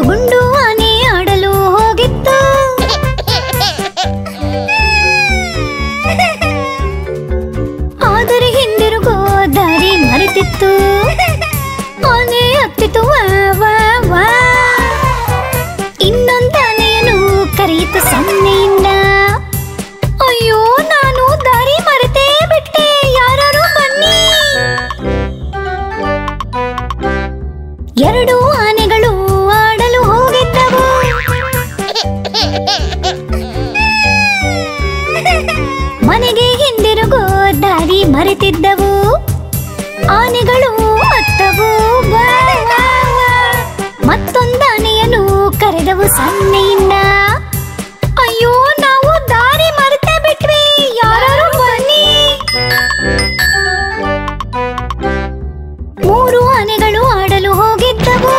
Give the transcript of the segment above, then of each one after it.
ಗುಂಡು ಆನೆ ಆಡಲು ಹೋಗಿತ್ತು. ಆದರೆ ಹಿಂದಿರುಗೋ ದಾರಿ ಮರೆತಿತ್ತು. ಆನೆ ಹತ್ತಿತು ವಾ ವಾ ವಾ. ಇನ್ನೊಂದಾನೆಯನ್ನು ಕರೆಯಿತು ಸನ್ನೆಯಿಂದ. ಅಯ್ಯೋ, ನಾನು ದಾರಿ ಮರೆತೇ ಬಿಟ್ಟೆ, ಯಾರು ಬನ್ನಿ. ಎರಡು ಆನೆಗಳು ಆಡಲು ಹೋಗಿದ್ದವು. ಮನೆಗೆ ಹಿಂದಿರುಗೋ ದಾರಿ ಮರೆತಿದ್ದವು. ಆನೆಗಳು ಅತ್ತವು ವಾ ವಾ ವಾ. ಮತ್ತೊಂದಾನೆಯನ್ನು ಕರೆದವು ಸನ್ನೆಯಿಂದ. ಅಯ್ಯೋ, ನಾವು ದಾರಿ ಮರೆತೇ ಬಿಟ್ವಿ, ಯಾರು ಬನ್ನಿ. ಮೂರು ಆನೆಗಳು ಆಡಲು ಹೋಗಿದ್ದವು.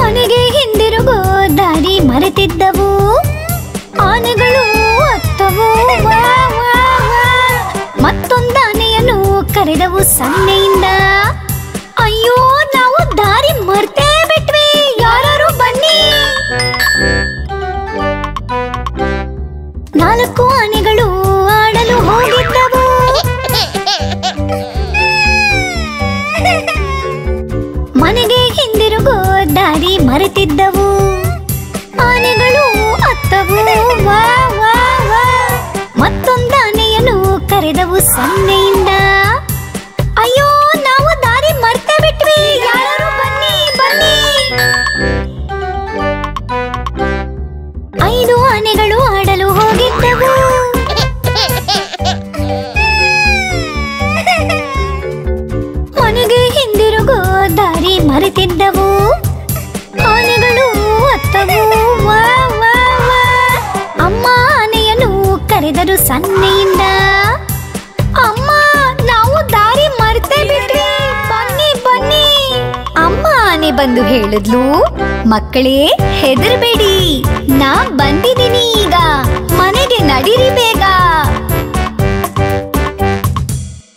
ಮನೆಗೆ ಹಿಂದಿರುಗೋ ದಾರಿ ಮರೆತಿದ್ದವು. ಆನೆಗಳು ಅತ್ತವು ವಾ ವಾ ವಾ. ಮತ್ತೊಂದಾನೆಯನ್ನು ಕರೆದವು ಸನ್ನೆಯಿಂದ. ಅಯ್ಯೋ, ನಾವು ದಾರಿ ಮರೆತೇ ಬಿಟ್ವಿ, ಯಾರು ಬನ್ನಿ. ನಾಲ್ಕು ಆನೆಗಳು ಆಡಲು ಹೋಗಿದ್ದವು. ಮನೆಗೆ ಹಿಂದಿರುಗೋ ದಾರಿ ಮರೆತಿದ್ದವು. ಆನೆಗಳು ಅತ್ತವು ವಾ ವಾ ವಾ. ಮತ್ತೊಂದಾನೆಯನ್ನು ಕರೆದವು ಸನ್ನೆಯಿಂದ. ಅಯ್ಯೋ, ನಾವು ದಾರಿ ಮರೆತೇ ಬಿಟ್ವಿ, ಯಾರು ಬನ್ನಿ ಬನ್ನಿ. ಐದು ಆನೆಗಳು ಆಡಲು ಹೋಗಿದ್ದವು. ಮನೆಗೆ ಹಿಂದಿರುಗೋ ದಾರಿ ಮರೆತಿದ್ದವು. ಆನೆಗಳು ಅತ್ತವು ವಾ ವಾ ವಾ. ಅಮ್ಮ ಆನೆಯನ್ನು ಕರೆದರು ಸನ್ನೆಯಿಂದ. ಅಮ್ಮ, ನಾವು ದಾರಿ ಮರೆತೇ ಬಿಟ್ವಿ, ಬನ್ನಿ ಬನ್ನಿ. ಅಮ್ಮ ಆನೆ ಬಂದು ಹೇಳಿದ್ಲು, ಮಕ್ಕಳೇ ಹೆದರ್ಬೇಡಿ, ನಾ ಬಂದಿದ್ದೀನಿ, ಈಗ ಮನೆಗೆ ನಡೀರಿ.